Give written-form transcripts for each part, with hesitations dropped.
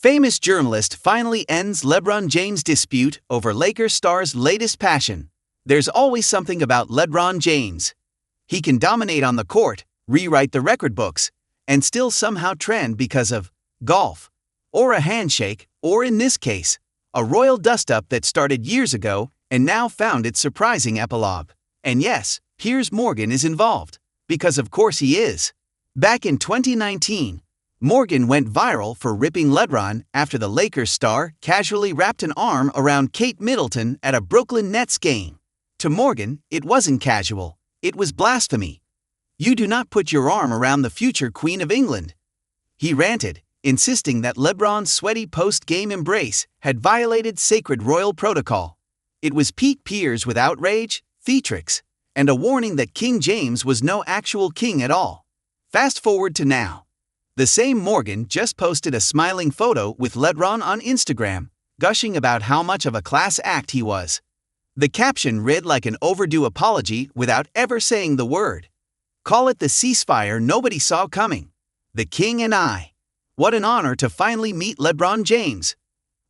Famous journalist finally ends LeBron James dispute over Lakers star's latest passion. There's always something about LeBron James. He can dominate on the court, rewrite the record books, and still somehow trend because of golf, or a handshake, or in this case, a royal dust-up that started years ago and now found its surprising epilogue. And yes, Piers Morgan is involved, because of course he is. Back in 2019, Morgan went viral for ripping LeBron after the Lakers star casually wrapped an arm around Kate Middleton at a Brooklyn Nets game. To Morgan, it wasn't casual, it was blasphemy. "You do not put your arm around the future Queen of England," he ranted, insisting that LeBron's sweaty post-game embrace had violated sacred royal protocol. It was peak Piers with outrage, theatrics, and a warning that King James was no actual king at all. Fast forward to now. The same Morgan just posted a smiling photo with LeBron on Instagram, gushing about how much of a class act he was. The caption read like an overdue apology without ever saying the word. "Call it the ceasefire nobody saw coming. The king and I. What an honor to finally meet LeBron James.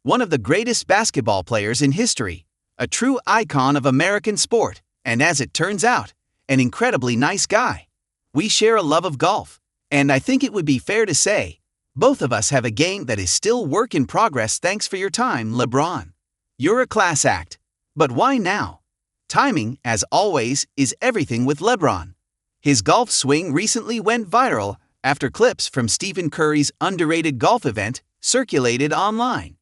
One of the greatest basketball players in history, a true icon of American sport, and as it turns out, an incredibly nice guy. We share a love of golf. And I think it would be fair to say, both of us have a game that is still work in progress. Thanks for your time, LeBron. You're a class act. But why now?" Timing, as always, is everything with LeBron. His golf swing recently went viral after clips from Stephen Curry's underrated golf event circulated online.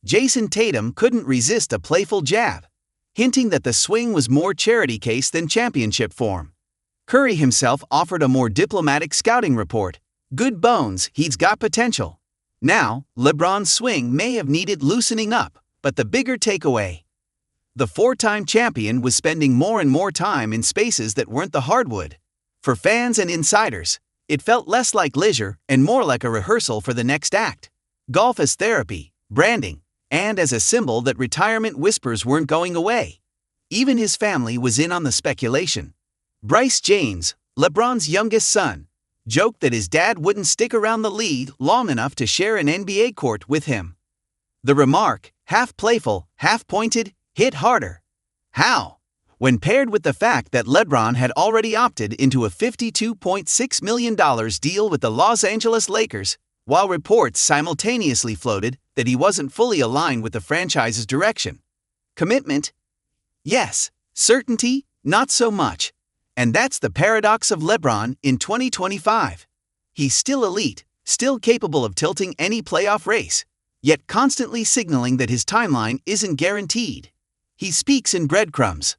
Jason Tatum couldn't resist a playful jab, hinting that the swing was more charity case than championship form. Curry himself offered a more diplomatic scouting report. "Good bones, he's got potential." Now, LeBron's swing may have needed loosening up, but the bigger takeaway: the four-time champion was spending more and more time in spaces that weren't the hardwood. For fans and insiders, it felt less like leisure and more like a rehearsal for the next act. Golf as therapy, branding, and as a symbol that retirement whispers weren't going away. Even his family was in on the speculation. Bryce James, LeBron's youngest son, joked that his dad wouldn't stick around the league long enough to share an NBA court with him. The remark, half playful, half pointed, hit harder. How? When paired with the fact that LeBron had already opted into a $52.6 million deal with the Los Angeles Lakers, while reports simultaneously floated that he wasn't fully aligned with the franchise's direction. Commitment? Yes. Certainty? Not so much. And that's the paradox of LeBron in 2025. He's still elite, still capable of tilting any playoff race, yet constantly signaling that his timeline isn't guaranteed. He speaks in breadcrumbs.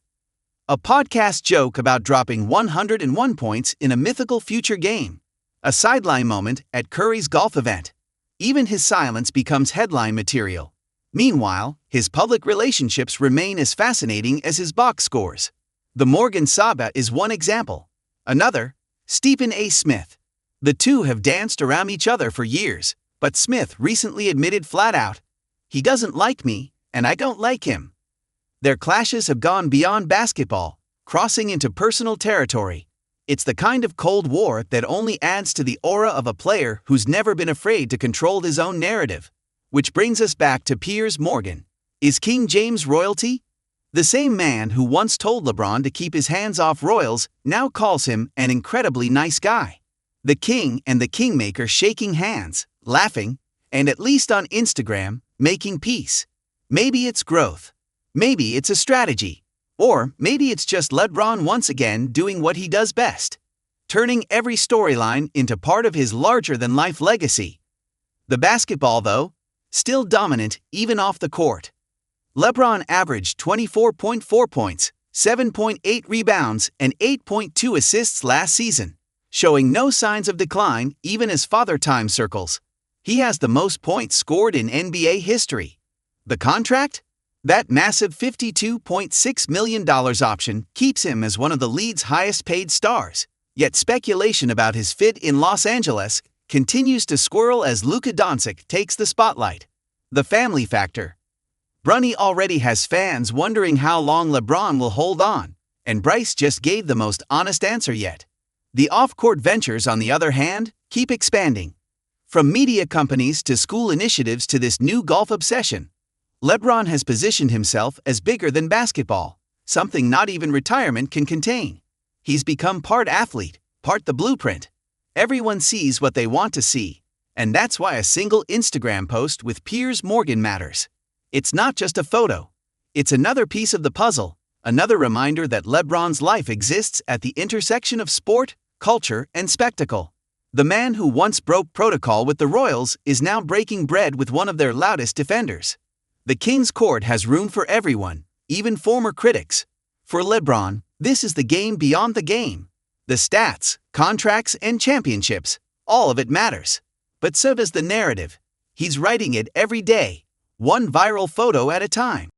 A podcast joke about dropping 101 points in a mythical future game. A sideline moment at Curry's golf event. Even his silence becomes headline material. Meanwhile, his public relationships remain as fascinating as his box scores. The Morgan saga is one example. Another, Stephen A. Smith. The two have danced around each other for years, but Smith recently admitted flat out, "He doesn't like me, and I don't like him." Their clashes have gone beyond basketball, crossing into personal territory. It's the kind of Cold War that only adds to the aura of a player who's never been afraid to control his own narrative. Which brings us back to Piers Morgan. Is King James royalty? The same man who once told LeBron to keep his hands off royals now calls him an incredibly nice guy. The king and the kingmaker shaking hands, laughing, and at least on Instagram, making peace. Maybe it's growth. Maybe it's a strategy. Or maybe it's just LeBron once again doing what he does best. Turning every storyline into part of his larger-than-life legacy. The basketball, though, still dominant even off the court. LeBron averaged 24.4 points, 7.8 rebounds, and 8.2 assists last season, showing no signs of decline even as Father Time circles. He has the most points scored in NBA history. The contract? That massive $52.6 million option keeps him as one of the league's highest-paid stars. Yet speculation about his fit in Los Angeles continues to swirl as Luka Doncic takes the spotlight. The family factor. Bronny already has fans wondering how long LeBron will hold on, and Bryce just gave the most honest answer yet. The off-court ventures, on the other hand, keep expanding. From media companies to school initiatives to this new golf obsession, LeBron has positioned himself as bigger than basketball, something not even retirement can contain. He's become part athlete, part the blueprint. Everyone sees what they want to see, and that's why a single Instagram post with Piers Morgan matters. It's not just a photo. It's another piece of the puzzle, another reminder that LeBron's life exists at the intersection of sport, culture, and spectacle. The man who once broke protocol with the Royals is now breaking bread with one of their loudest defenders. The King's Court has room for everyone, even former critics. For LeBron, this is the game beyond the game. The stats, contracts, and championships, all of it matters. But so does the narrative. He's writing it every day, one viral photo at a time.